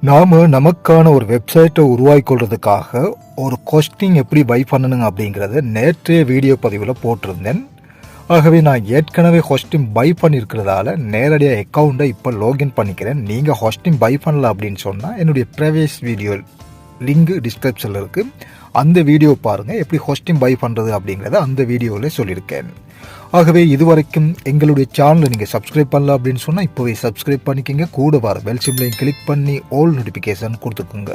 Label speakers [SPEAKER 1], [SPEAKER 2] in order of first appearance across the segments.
[SPEAKER 1] நாம் நமக்கான ஒரு வெப்சைட்டை உருவாக்கிக்கொள்றதுக்காக ஒரு ஹோஸ்டிங் எப்படி பை பண்ணணுங்க அப்படிங்கிறத நேற்றைய வீடியோ பதிவில் போட்டிருந்தேன். ஆகவே நான் ஏற்கனவே ஹோஸ்டிங் பை பண்ணியிருக்கிறதால நேரடியாக அக்கௌண்ட்டை இப்போ லாகின் பண்ணிக்கிறேன். நீங்கள் ஹோஸ்டிங் பை பண்ணல அப்படின்னு சொன்னால் என்னுடைய ப்ரீவியஸ் வீடியோ லிங்க் டிஸ்கிரிப்ஷனில் இருக்குது. அந்த வீடியோ பாருங்கள், எப்படி ஹோஸ்டிங் பை பண்ணுறது அப்படிங்கிறத அந்த வீடியோவில் சொல்லியிருக்கேன். ஆகவே இதுவரைக்கும் எங்களுடைய சேனலை நீங்கள் சப்ஸ்கிரைப் பண்ணல அப்படின்னு சொன்னால் இப்போவே சப்ஸ்கிரைப் பண்ணிக்கோங்க. கூட வர பெல் சிம்பிளையும் கிளிக் பண்ணி ஆல் நோட்டிஃபிகேஷன் கொடுத்துக்குங்க.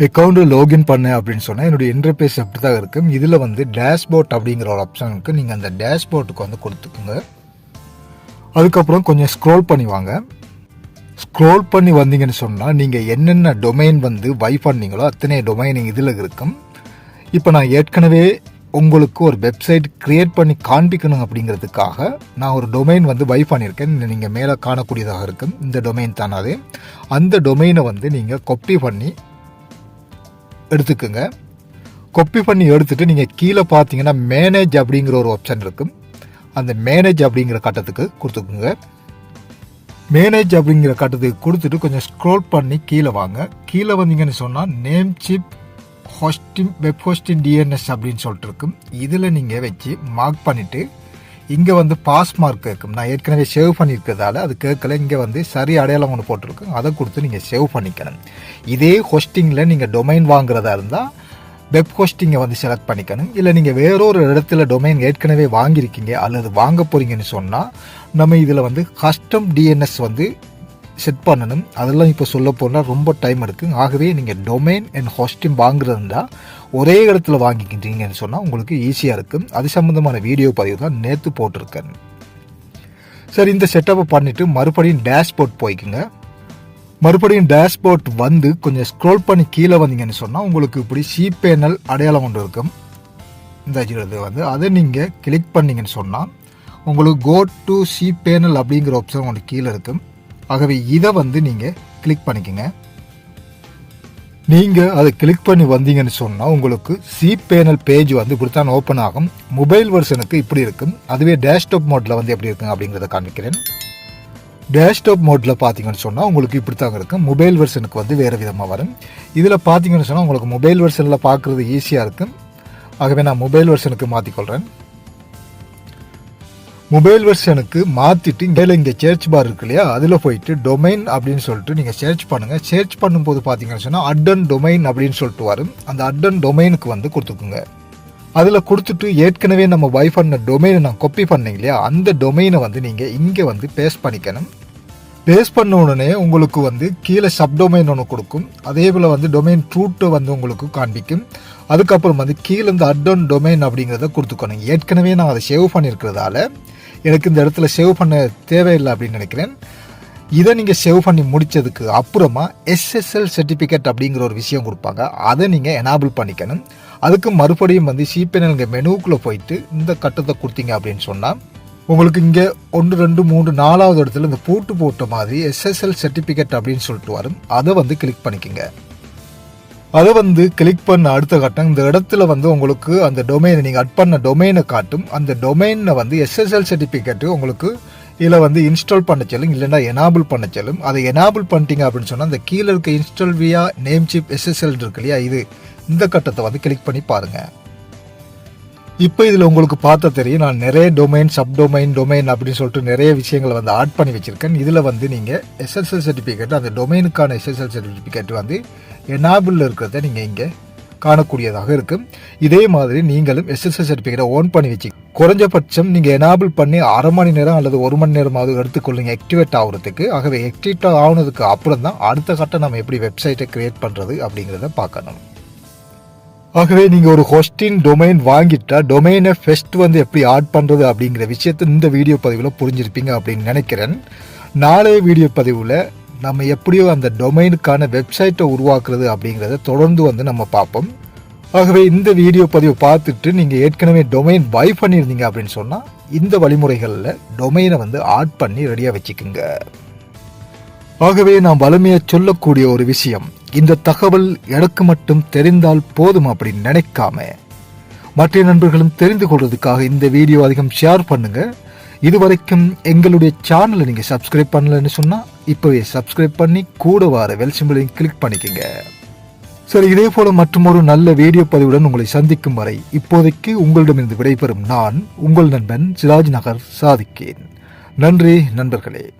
[SPEAKER 1] அக்கௌண்ட்டு லாகின் பண்ணேன் அப்படின்னு சொன்னால் என்னுடைய இன்டர்ஃபேஸ் அப்படி தான் இருக்கும். இதில் வந்து டேஷ்போர்ட் அப்படிங்கிற ஒரு ஆப்ஷன் இருக்குது. நீங்கள் அந்த டேஷ்போர்ட்டுக்கு வந்து கொடுத்துக்குங்க. அதுக்கப்புறம் கொஞ்சம் ஸ்க்ரோல் பண்ணி வாங்க. ஸ்க்ரோல் பண்ணி வந்தீங்கன்னு சொன்னால் நீங்கள் என்னென்ன டொமைன் வந்து பை பண்ணீங்களோ அத்தனை டொமைன் இதில் இருக்கும். இப்போ நான் ஏற்கனவே உங்களுக்கு ஒரு வெப்சைட் க்ரியேட் பண்ணி காண்பிக்கணும் அப்படிங்கிறதுக்காக நான் ஒரு டொமைன் வந்து பை பண்ணியிருக்கேன். நீங்கள் மேலே காணக்கூடியதாக இருக்கும். இந்த டொமைன் தானே அது. அந்த டொமைனை வந்து நீங்கள் காப்பி பண்ணி எடுத்துக்குங்க. காப்பி பண்ணி எடுத்துகிட்டு நீங்கள் கீழே பார்த்தீங்கன்னா மேனேஜ் அப்படிங்கிற ஒரு ஆப்ஷன் இருக்கும். அந்த மேனேஜ் அப்படிங்கிற கட்டத்துக்கு கொடுத்துக்குங்க. மேனேஜ் அப்படிங்கிற கட்டத்துக்கு கொடுத்துட்டு கொஞ்சம் ஸ்க்ரோல் பண்ணி கீழே வாங்க. கீழே வந்தீங்கன்னு சொன்னால் name chip hosting web hosting DNS அப்படின்னு சொல்லிட்டு இருக்கும். இதில் நீங்கள் வச்சு மார்க் பண்ணிவிட்டு இங்கே வந்து பாஸ் மார்க் கேட்கும். நான் ஏற்கனவே சேவ் பண்ணியிருக்கிறதால அது கேட்கல. இங்கே வந்து சரி அடையாளம் ஒன்று போட்டிருக்கும். அதை கொடுத்து நீங்கள் சேவ் பண்ணிக்கணும். இதே ஹோஸ்டிங்கில் நீங்கள் டொமைன் வாங்குறதா இருந்தால் வெப் ஹோஸ்டிங்கை வந்து செலக்ட் பண்ணிக்கணும். இல்லை நீங்கள் வேறொரு இடத்துல டொமைன் ஏற்கனவே வாங்கியிருக்கீங்க அல்லது வாங்க போகிறீங்கன்னு சொன்னால் நம்ம இதில் வந்து கஸ்டம் டிஎன்எஸ் வந்து செட் பண்ணணும். அதெல்லாம் இப்போ சொல்ல போனால் ரொம்ப டைம் எடுக்கும். ஆகவே நீங்கள் டொமைன் அண்ட் ஹோஸ்டிங் வாங்குறதுண்டா ஒரே இடத்துல வாங்கிக்கிட்டீங்கன்னு சொன்னால் உங்களுக்கு ஈஸியாக இருக்கும். அது சம்மந்தமான வீடியோ பதிவு தான் நேற்று போட்டிருக்கேன். சரி, இந்த செட்டப்பை பண்ணிவிட்டு மறுபடியும் டேஷ்போர்ட் போய்க்குங்க. மறுபடியும் டேஷ்போர்ட் வந்து கொஞ்சம் ஸ்க்ரோல் பண்ணி கீழே வந்தீங்கன்னு சொன்னால் உங்களுக்கு இப்படி சிபேனல் அடையாளம் கொண்டு இருக்கும். இந்த இது வந்து அதை நீங்கள் கிளிக் பண்ணிங்கன்னு சொன்னால் உங்களுக்கு கோ டு சிபேனல் அப்படிங்கிற ஆப்ஷன் உங்களுக்கு கீழே இருக்கும். ஆகவே இதை வந்து நீங்கள் கிளிக் பண்ணிக்கோங்க. நீங்கள் அதை கிளிக் பண்ணி வந்தீங்கன்னு சொன்னால் உங்களுக்கு சிபேனல் பேஜ் வந்து இப்படி தான் ஓப்பன் ஆகும். மொபைல் வெர்ஷனுக்கு இப்படி இருக்கும். அதுவே டேஷ்டாப் மோட்டில் வந்து எப்படி இருக்குங்க அப்படிங்கிறத காண்பிக்கிறேன். டேஷ்டாப் மோட்டில் பார்த்தீங்கன்னு சொன்னால் உங்களுக்கு இப்படி தாங்க இருக்கும். மொபைல் வெர்ஷனுக்கு வந்து வேறு விதமாக வரும். இதில் பார்த்தீங்கன்னு சொன்னால் உங்களுக்கு மொபைல் வெர்ஷனில் பார்க்குறது ஈஸியாக இருக்கும். ஆகவே நான் மொபைல் வெர்ஷனுக்கு மாற்றிக்கொள்கிறேன். மொபைல் வெர்ஷனுக்கு மாற்றிட்டு மேலே இங்கே சர்ச் பார் இருக்கு இல்லையா, அதில் போயிட்டு டொமைன் அப்படின்னு சொல்லிட்டு நீங்கள் சர்ச் பண்ணுங்கள். சர்ச் பண்ணும்போது பார்த்தீங்கன்னு சொன்னால் அட்டன் டொமைன் அப்படின்னு சொல்லிட்டு வரும். அந்த அட்டன் டொமைனுக்கு வந்து கொடுத்துக்குங்க. அதில் கொடுத்துட்டு ஏற்கனவே நம்ம பை பண்ண டொமைனை நான் காப்பி பண்ணீங்க இல்லையா, அந்த டொமைனை வந்து நீங்கள் இங்கே வந்து பேஸ்ட் பண்ணிக்கணும். பேஸ்ட் பண்ண உடனே உங்களுக்கு வந்து கீழே சப்டொமைன் ஒன்று கொடுக்கும். அதே போல் வந்து டொமைன் ரூட்டை வந்து உங்களுக்கு காண்பிக்கும். அதுக்கப்புறம் வந்து கீழே இந்த அட்டன் டொமைன் அப்படிங்கிறத கொடுத்துக்கணும். ஏற்கனவே நான் அதை சேவ் பண்ணியிருக்கிறதால எனக்கு இந்த இடத்துல சேவ் பண்ண தேவையில்லை அப்படின்னு நினைக்கிறேன். இதை நீங்கள் சேவ் பண்ணி முடித்ததுக்கு அப்புறமா SSL சர்டிஃபிகேட் அப்படிங்கிற ஒரு விஷயம் கொடுப்பாங்க. அதை நீங்கள் எனேபிள் பண்ணிக்கணும். அதுக்கு மறுபடியும் வந்து சிபிஎன்எல் மெனுக்குள்ளே போயிட்டு இந்த கட்டத்தை கொடுத்தீங்க அப்படின்னு சொன்னால் உங்களுக்கு இங்கே 1 2 3 4வது இடத்துல இந்த பூட்டு போட்ட மாதிரி SSL சர்டிஃபிகேட் அப்படின்னு சொல்லிட்டு வரும். அதை வந்து கிளிக் பண்ணிக்கோங்க. அதை வந்து கிளிக் பண்ண அடுத்த கட்டம் இந்த இடத்துல வந்து உங்களுக்கு அந்த டொமைனை நீங்கள் அட் பண்ண டொமைனை காட்டும். அந்த டொமைனை வந்து SSL சர்டிஃபிகேட்டு உங்களுக்கு இதில் வந்து இன்ஸ்டால் பண்ண சொல்லும், இல்லைன்னா எனேபிள் பண்ண சொல்லும். அதை எனேபிள் பண்ணிட்டீங்க அப்படின்னு சொன்னால் அந்த கீழே இருக்க இன்ஸ்டால் வியா நேம் சிப் SSL இருக்கு இல்லையா, இந்த கட்டத்தை வந்து கிளிக் பண்ணி பாருங்கள். இப்போ இதில் உங்களுக்கு பார்த்தா தெரியும், நான் நிறைய டொமைன் டொமைன் அப்படின்னு சொல்லிட்டு நிறைய விஷயங்களை வந்து ஆட் பண்ணி வச்சுருக்கேன். இதில் வந்து நீங்கள் SSL சர்டிஃபிகேட் அந்த டொமைனுக்கான SSL சர்டிஃபிகேட் வந்து எனேபிளில் இருக்கிறத நீங்கள் இங்கே காணக்கூடியதாக இருக்கும். இதே மாதிரி நீங்களும் SSL சர்டிஃபிகேட்டை ஓன் பண்ணி வச்சு குறைஞ்சபட்சம் நீங்கள் எனேபிள் பண்ணி அரை மணி நேரம் அல்லது 1 மணி நேரமாவது எடுத்துக்கொள்ளுங்க ஆக்டிவேட் ஆகுறதுக்கு. ஆகவே ஆக்டிவேட் ஆகுனதுக்கு அப்புறம் தான் அடுத்த கட்டம் நம்ம எப்படி வெப்சைட்டை கிரியேட் பண்ணுறது அப்படிங்கிறத பார்க்கணும். ஆகவே நீங்கள் ஒரு ஹோஸ்டிங் டொமைன் வாங்கிட்டா டொமைனை ஃபர்ஸ்ட் வந்து எப்படி ஆட் பண்ணுறது அப்படிங்கிற விஷயத்தை இந்த வீடியோ பதிவில் புரிஞ்சிருப்பீங்க அப்படின்னு நினைக்கிறேன். நாளைய வீடியோ பதிவில் நம்ம எப்படியோ அந்த டொமைனுக்கான வெப்சைட்டை உருவாக்குறது அப்படிங்கிறத தொடர்ந்து வந்து நம்ம பார்ப்போம். ஆகவே இந்த வீடியோ பதிவை பார்த்துட்டு நீங்கள் ஏற்கனவே டொமைன் பை பண்ணியிருந்தீங்க அப்படின்னு சொன்னால் இந்த வழிமுறைகளில் டொமைனை வந்து ஆட் பண்ணி ரெடியாக வச்சுக்கோங்க. ஆகவே நான் வலிமையாக சொல்லக்கூடிய ஒரு விஷயம், இந்த தகவல் எனக்கு மட்டும் தெரிந்தால் போதும் அப்படின்னு நினைக்காம மற்ற நண்பர்களும் தெரிந்து கொள்வதற்காக இந்த வீடியோ அதிகம் ஷேர் பண்ணுங்க. இதுவரைக்கும் எங்களுடைய சேனலை நீங்கள் சப்ஸ்கிரைப் பண்ணலன்னு சொன்னால் இப்போவே சப்ஸ்கிரைப் பண்ணி கூட வர பெல் சிம்பலையும் கிளிக் பண்ணிக்கோங்க. சரி, இதே போல மற்றொரு நல்ல வீடியோ பதிவுடன் உங்களை சந்திக்கும் வரை இப்போதைக்கு உங்களிடமிருந்து விடைபெறும் நான் உங்கள் நண்பன் சிராஜ் நகர் சாதிக்கேன். நன்றி நண்பர்களே.